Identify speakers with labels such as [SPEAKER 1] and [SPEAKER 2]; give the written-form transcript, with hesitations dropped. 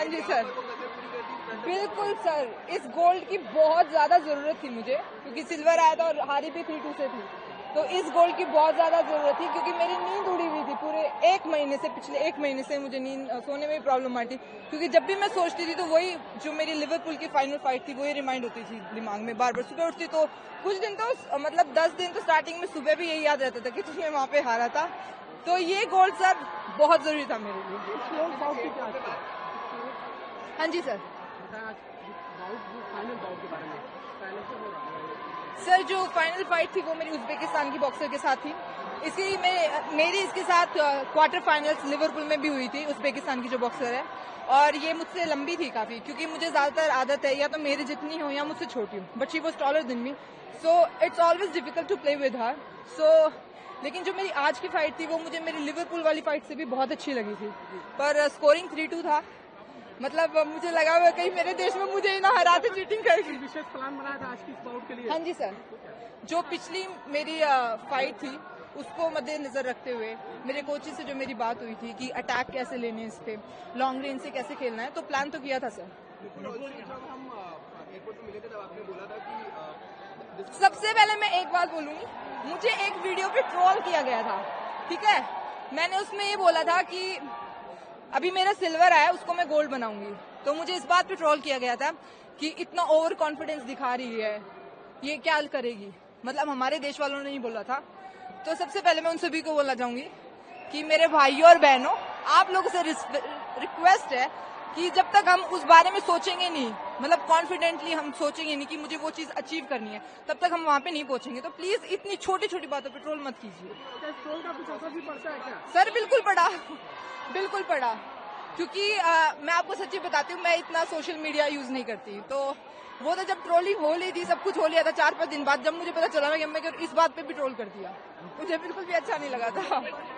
[SPEAKER 1] जी sir, बिल्कुल sir, इस gold की बहुत ज्यादा जरूरत थी मुझे, क्योंकि सिल्वर आया था और हारी भी 3-2 से थी। तो इस गोल्ड की बहुत ज्यादा जरूरत थी, क्योंकि मेरी नींद उड़ी हुई थी पूरे पिछले एक महीने से मुझे नींद सोने में प्रॉब्लम आती, क्योंकि जब भी मैं सोचती थी तो वही जो मेरी लिवरपूल की फाइनल फाइट थी वही रिमाइंड होती थी दिमाग में बार बार। सुबह उठती तो कुछ दिन तो मतलब 10 दिन तो स्टार्टिंग में सुबह भी यही याद रहता था कि तुमने वहाँ पे हारा था। तो ये गोल्ड सर बहुत जरूरी था मेरे लिए। हाँ जी सर। सर जो फाइनल फाइट थी वो मेरी उज्बेकिस्तान की बॉक्सर के साथ थी। मेरी इसके साथ क्वार्टर फाइनल्स लिवरपूल में भी हुई थी, उज्बेकिस्तान की जो बॉक्सर है, और ये मुझसे लंबी थी काफी, क्योंकि मुझे ज्यादातर आदत है या तो मेरे जितनी हो या मुझसे छोटी हो, but she was taller than me, so it's always difficult to play with her. So लेकिन जो मेरी आज की फाइट थी वो मुझे मेरी लिवरपूल वाली फाइट से भी बहुत अच्छी लगी थी, पर स्कोरिंग 3-2 था। मतलब मुझे लगा हुआ कहीं मेरे देश में मुझे ही ना हराते चीटिंग करके।
[SPEAKER 2] विशेष प्लान बनाया था आज की इस बाउट के लिए?
[SPEAKER 1] हाँ जी सर, जो पिछली मेरी फाइट थी उसको मद्देनजर रखते हुए मेरे कोचेस से जो मेरी बात हुई थी कि अटैक कैसे लेने इस पे, लॉन्ग रेंज से कैसे खेलना है, तो प्लान तो किया था सर। सबसे पहले मैं एक बात बोलूंगी, मुझे एक वीडियो पे ट्रोल किया गया था, ठीक है। मैंने उसमें ये बोला था कि अभी मेरा सिल्वर आया उसको मैं गोल्ड बनाऊंगी, तो मुझे इस बात पे ट्रोल किया गया था कि इतना ओवर कॉन्फिडेंस दिखा रही है, ये क्या करेगी, मतलब हमारे देश वालों ने ही बोला था। तो सबसे पहले मैं उन सभी को बोलना चाहूंगी कि मेरे भाइयों और बहनों, आप लोगों से रिक्वेस्ट है कि जब तक हम उस बारे में सोचेंगे नहीं, मतलब कॉन्फिडेंटली हम सोचेंगे नहीं कि मुझे वो चीज अचीव करनी है, तब तक हम वहाँ पे नहीं पहुंचेंगे। तो प्लीज इतनी छोटी छोटी बातों पे ट्रोल मत कीजिए।
[SPEAKER 2] ट्रोल का कुछ असर भी पड़ता है क्या?
[SPEAKER 1] सर बिल्कुल पड़ा, बिल्कुल पड़ा, क्योंकि मैं आपको सच्ची बताती हूँ, मैं इतना सोशल मीडिया यूज नहीं करती, तो वो तो जब ट्रोलिंग हो ली थी, सब कुछ हो लिया था, 4-5 दिन बाद जब मुझे पता चला मैं इस बात पे भी ट्रोल कर दिया, मुझे बिल्कुल भी अच्छा नहीं लगा था।